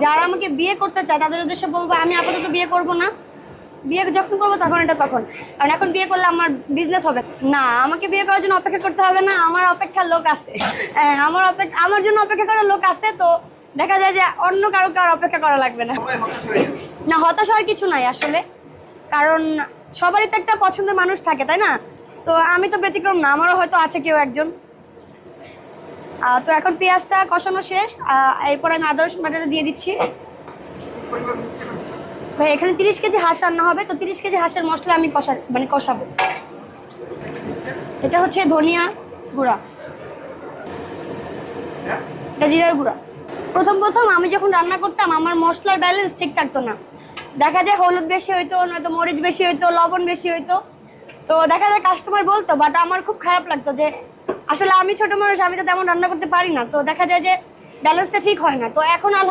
যারা আমাকে বিয়ে করতে চায় তাদের উদ্দেশ্যে বলবো আমি আপাতত বিয়ে করব না। বিয়ে যখন করবো তখন এটা তখন, কারণ এখন বিয়ে করলে আমার বিজনেস হবে না। আমাকে বিয়ে করার জন্য অপেক্ষা করতে হবে না, আমার অপেক্ষার লোক আছে। হ্যাঁ, আমার জন্য অপেক্ষা করার লোক আছে। তো দেখা যায় যে অন্য কারো অপেক্ষা করা লাগবে না। না, হতাশ হওয়ার কিছু নাই আসলে, কারণ সবারই তো একটা পছন্দের মানুষ থাকে, তাই না? তো আমি তো ব্যতিক্রম না, আমারও হয়তো আছে কেউ একজন। তো এখন পেঁয়াজটা কষানো শেষ, এরপর আমি আদা রসুন বাটাটা দিয়ে দিচ্ছি। ভাই এখানে 30 কেজি হাঁস রান্না হবে, তো 30 কেজি হাঁসের মশলা আমি কষাবো। এটা হচ্ছে ধনিয়া গুঁড়া, এটা জিরার গুঁড়া। প্রথম আমি যখন রান্না করতাম আমার মশলার ব্যালেন্স ঠিক থাকতো না। দেখা যায় হলুদ বেশি হইতো, নয়তো মরিচ বেশি হইতো, লবণ বেশি হইতো। তো দেখা যায় কাস্টমার বলতো, বাট আমার খুব খারাপ লাগতো যে আসলে আমি ছোট মানুষ, আমি তো তেমন রান্না করতে পারি না। তো দেখা যায় যে ব্যালেন্সটা ঠিক হয় না। তো এখন